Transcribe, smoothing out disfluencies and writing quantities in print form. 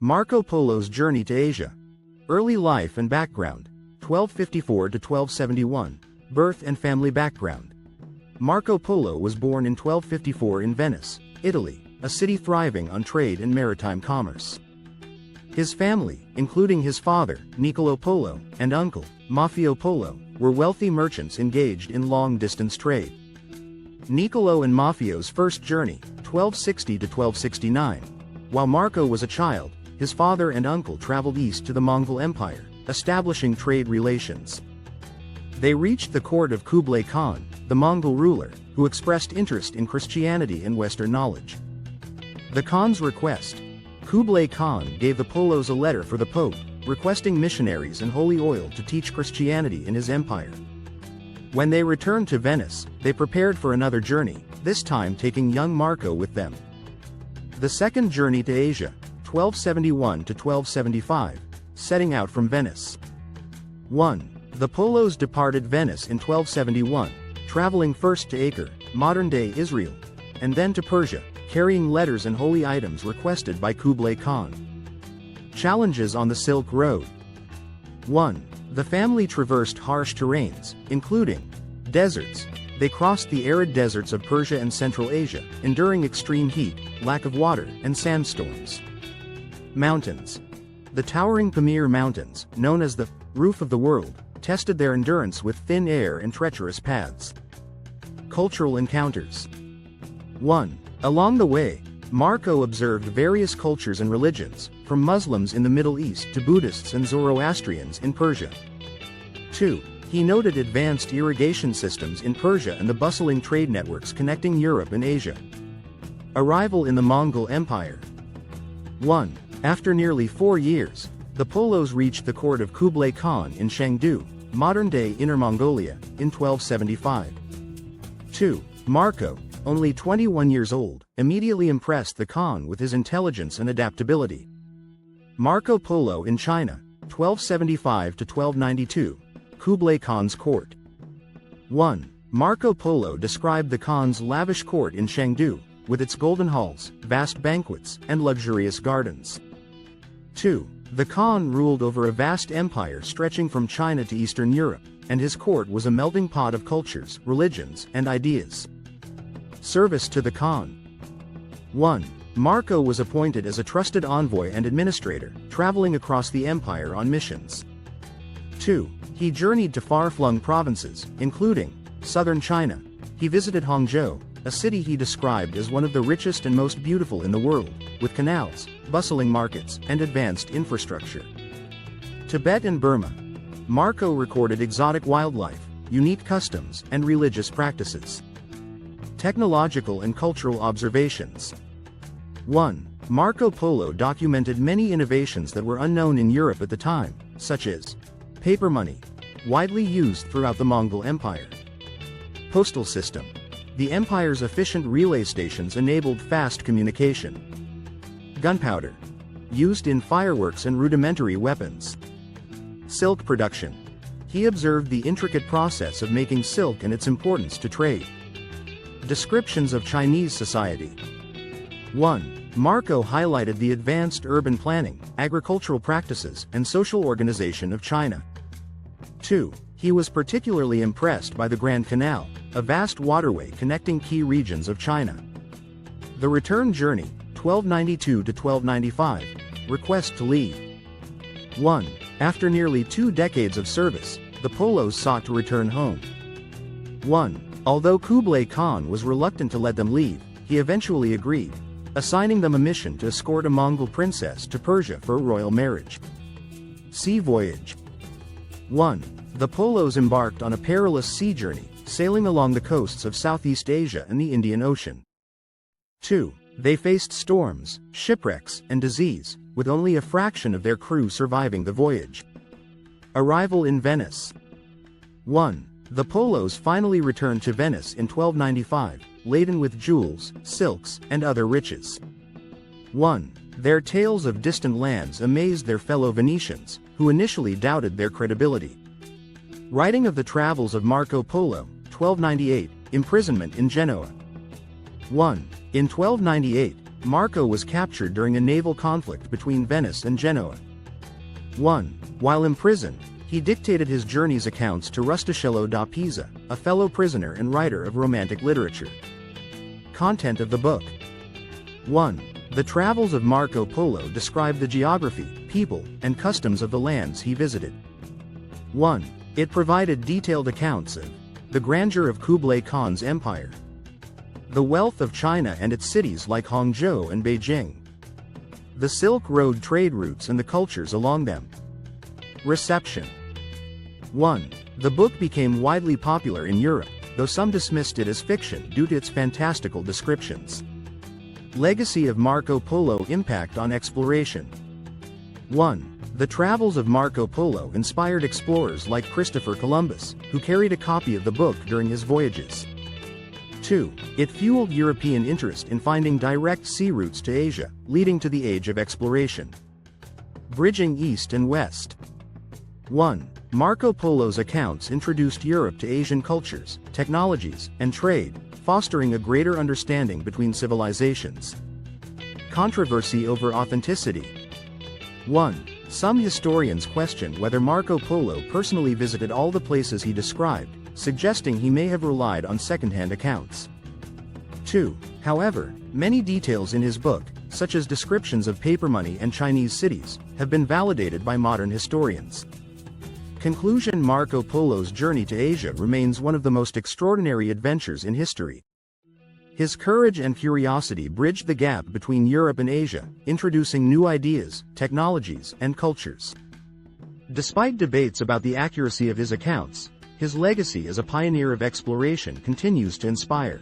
Marco Polo's journey to Asia. Early life and background. 1254 to 1271. Birth and family background. Marco Polo was born in 1254 in Venice, Italy, a city thriving on trade and maritime commerce. His family, including his father, Niccolo Polo, and uncle, Maffeo Polo, were wealthy merchants engaged in long-distance trade. Niccolo and Maffeo's first journey, 1260 to 1269. While Marco was a child, his father and uncle traveled east to the Mongol Empire, establishing trade relations. They reached the court of Kublai Khan, the Mongol ruler, who expressed interest in Christianity and Western knowledge. The Khan's request. Kublai Khan gave the Polos a letter for the Pope, requesting missionaries and holy oil to teach Christianity in his empire. When they returned to Venice, they prepared for another journey, this time taking young Marco with them. The second journey to Asia, 1271 to 1275, setting out from Venice. 1. The Polos departed Venice in 1271, traveling first to Acre, modern-day Israel, and then to Persia, carrying letters and holy items requested by Kublai Khan. Challenges on the Silk Road. 1. The family traversed harsh terrains, including deserts. They crossed the arid deserts of Persia and Central Asia, enduring extreme heat, lack of water, and sandstorms. Mountains. The towering Pamir Mountains, known as the roof of the world, tested their endurance with thin air and treacherous paths. Cultural encounters. 1. Along the way, Marco observed various cultures and religions, from Muslims in the Middle East to Buddhists and Zoroastrians in Persia. 2. He noted advanced irrigation systems in Persia and the bustling trade networks connecting Europe and Asia. Arrival in the Mongol Empire. 1. After nearly 4 years, the Polos reached the court of Kublai Khan in Chengdu, modern-day Inner Mongolia, in 1275. 2. Marco, only 21 years old, immediately impressed the Khan with his intelligence and adaptability. Marco Polo in China, 1275 to 1292, Kublai Khan's court. 1. Marco Polo described the Khan's lavish court in Chengdu, with its golden halls, vast banquets, and luxurious gardens. 2. The Khan ruled over a vast empire stretching from China to Eastern Europe, and his court was a melting pot of cultures, religions, and ideas. Service to the Khan. 1. Marco was appointed as a trusted envoy and administrator, traveling across the empire on missions. 2. He journeyed to far-flung provinces, including southern China. He visited Hangzhou, a city he described as one of the richest and most beautiful in the world, with canals, bustling markets, and advanced infrastructure. Tibet and Burma. Marco recorded exotic wildlife, unique customs, and religious practices. Technological and cultural observations. 1. Marco Polo documented many innovations that were unknown in Europe at the time, such as paper money, widely used throughout the Mongol Empire. Postal system. The empire's efficient relay stations enabled fast communication. Gunpowder. Used in fireworks and rudimentary weapons. Silk production. He observed the intricate process of making silk and its importance to trade. Descriptions of Chinese society. 1. Marco highlighted the advanced urban planning, agricultural practices, and social organization of China. 2. He was particularly impressed by the Grand Canal, a vast waterway connecting key regions of China. The return journey, 1292 to 1295. Request to leave. 1. After nearly 2 decades of service, the Polos sought to return home. 1. Although Kublai Khan was reluctant to let them leave, he eventually agreed, assigning them a mission to escort a Mongol princess to Persia for a royal marriage. Sea voyage. 1. The Polos embarked on a perilous sea journey, sailing along the coasts of Southeast Asia and the Indian Ocean. 2. They faced storms, shipwrecks, and disease, with only a fraction of their crew surviving the voyage. Arrival in Venice. 1. The Polos finally returned to Venice in 1295, laden with jewels, silks, and other riches. 1. Their tales of distant lands amazed their fellow Venetians, who initially doubted their credibility. Writing of the travels of Marco Polo, 1298, imprisonment in Genoa. 1. In 1298, Marco was captured during a naval conflict between Venice and Genoa. 1. While imprisoned, he dictated his journey's accounts to Rustichello da Pisa, a fellow prisoner and writer of romantic literature. Content of the book. 1. The Travels of Marco Polo describe the geography, people, and customs of the lands he visited. 1. It provided detailed accounts of the grandeur of Kublai Khan's empire, the wealth of China and its cities like Hangzhou and Beijing, the Silk Road trade routes and the cultures along them. Reception. 1. The book became widely popular in Europe, though some dismissed it as fiction due to its fantastical descriptions. Legacy of Marco Polo impact on exploration. 1. The Travels of Marco Polo inspired explorers like Christopher Columbus, who carried a copy of the book during his voyages. 2. It fueled European interest in finding direct sea routes to Asia, leading to the Age of Exploration. Bridging East and West. 1. Marco Polo's accounts introduced Europe to Asian cultures, technologies, and trade, fostering a greater understanding between civilizations. Controversy over authenticity. 1. Some historians question whether Marco Polo personally visited all the places he described, suggesting he may have relied on second-hand accounts. 2. However, many details in his book, such as descriptions of paper money and Chinese cities, have been validated by modern historians. Conclusion. Marco Polo's journey to Asia remains one of the most extraordinary adventures in history. His courage and curiosity bridged the gap between Europe and Asia, introducing new ideas, technologies, and cultures. Despite debates about the accuracy of his accounts, his legacy as a pioneer of exploration continues to inspire.